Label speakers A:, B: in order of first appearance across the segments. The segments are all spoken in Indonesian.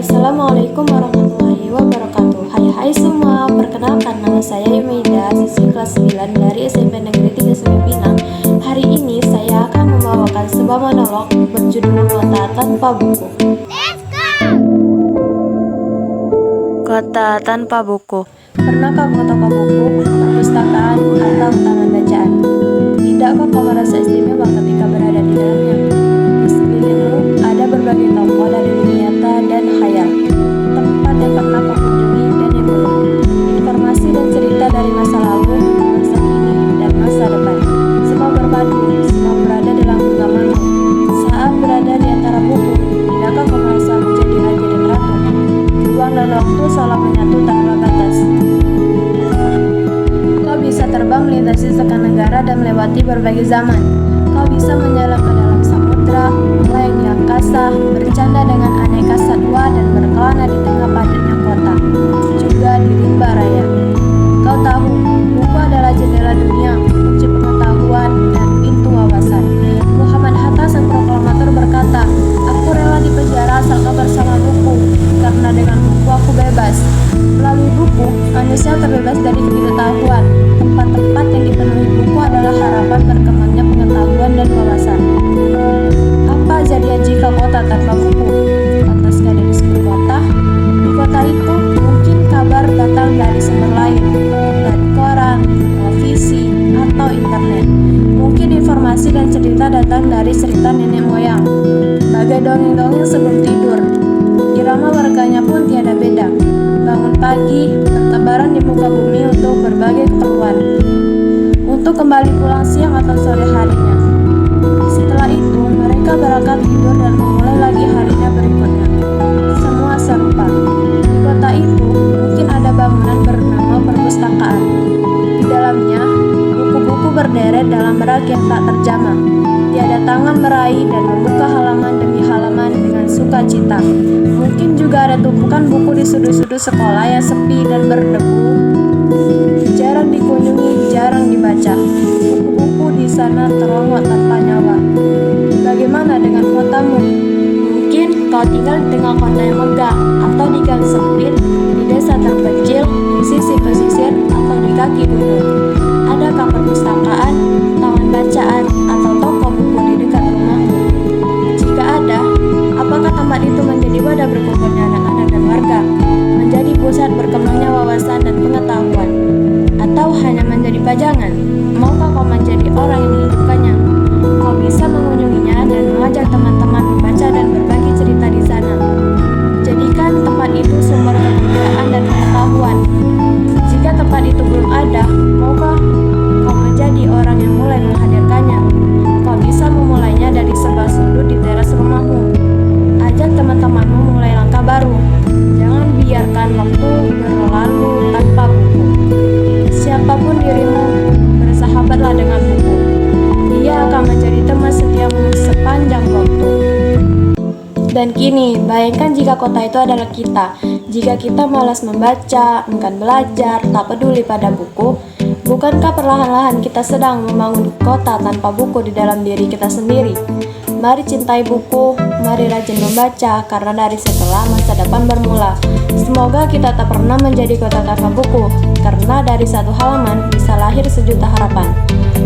A: Assalamualaikum warahmatullahi wabarakatuh. Hai semua, perkenalkan nama saya Yumeida, siswi kelas 9 dari SMP Negeri 3 Sungai Pinang. Hari ini saya akan membawakan sebuah monolog berjudul Kota Tanpa Buku. Kota tanpa buku. Pernahkah kau tanpa buku, perpustakaan, atau taman bacaan? Tidakkah kau merasa istimewa ketika berada di dalamnya? Di sekelilingmu ada berbagai tokoh dari dunia nyata dan khayal, tempat yang pernah kau kunjungi dan yang belum. Informasi dan cerita dari masa lalu, masa kini, dan masa depan. Semua berpadu, semua berada dalam genggamanmu. Saat berada di antara buku, tidakkah kau merasa menjadi raja dan ratu? Ruang dan waktu seolah menyatu tanpa batas. Kau bisa terbang melintasi sekian negara dan melewati berbagai zaman. Kau bisa menyelam ke dalam samudra, melayang di angkasa, bercanda dengan aneka satwa dan berkelana di tengah padatnya kota, juga di rimba raya. Kau tahu, buku adalah jendela dunia, kunci pengetahuan, dan pintu wawasan. Muhammad Hatta sang proklamator berkata, "Aku rela dipenjara asal kau bersama buku, karena dengan buku aku bebas." Melalui buku, manusia terbebas dari ketidaktahuan. Tempat-tempat yang dipenuhi buku adalah harapan berkembangnya pengetahuan dan wawasan. Apa jadinya jika kota tanpa buku? Lantas gadis di sebuah kota? Di kota itu mungkin kabar datang dari sumber lain, dari koran, televisi, atau internet. Mungkin informasi dan cerita datang dari cerita nenek moyang, bagai dongeng-dongeng sebelum tidur. Irama warganya pun tiada beda. Bangun pagi, bertebaran di muka bumi untuk berbagai keperluan, untuk kembali pulang siang atau sore harinya. Setelah itu, mereka berangkat tidur dan memulai lagi harinya berikutnya. Semua serupa. Di kota itu, mungkin ada bangunan bernama perpustakaan. Di dalamnya, buku-buku berderet dalam rak yang tak terjamah. Tiada tangan meraih dan membuka halaman demi halaman dengan sukacita. Mungkin juga ada tumpukan buku di sudut-sudut sekolah yang sepi dan berdebu, jarang dikunjungi, jarang dibaca. Buku-buku di sana terlongot tanpa nyawa. Bagaimana dengan kotamu? Mungkin kau tinggal di tengah kota yang megah, atau di gang sempit, di desa terpencil, di sisi pesisir, atau di kaki gunung. Adakah perpustakaan, taman bacaan, atau toko buku di dekat rumahmu? Jika ada, apakah tempat itu menjadi wadah berkumpulnya anak-anak dan warga, menjadi pusat berkembangnya wawasan dan pengetahuan, atau hanya menjadi pajangan? Maukah kau menjadi orang yang menghidupkannya? Kau bisa mengunjunginya dan mengajak teman-teman membaca dan berbagi cerita di sana. Jadikan tempat itu sumber kebudayaan dan pengetahuan. Jika tempat itu belum ada, maukah kau menjadi orang yang mulai menghadirkannya? Kau bisa memulainya dari sebuah sudut di teras rumahmu. Ajak teman-temanmu mulai langkah baru. Jangan biarkan waktu berlalu tanpa buku. Siapapun dirimu, bersahabatlah dengan buku. Dia akan menjadi teman setiamu sepanjang waktu. Dan kini, bayangkan jika kota itu adalah kita. Jika kita malas membaca, enggan belajar, tak peduli pada buku, bukankah perlahan-lahan kita sedang membangun kota tanpa buku di dalam diri kita sendiri? Mari cintai buku, mari rajin membaca, karena dari setelah masa depan bermula. Semoga kita tak pernah menjadi kota tanpa buku, karena dari satu halaman bisa lahir sejuta harapan.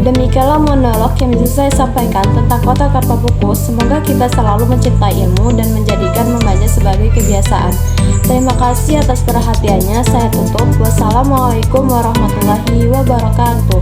A: Demikianlah monolog yang bisa saya sampaikan tentang kota tanpa buku. Semoga kita selalu mencintai ilmu dan menjadikan membaca sebagai kebiasaan. Terima kasih atas perhatiannya. Saya tutup. Wassalamualaikum warahmatullahi wabarakatuh.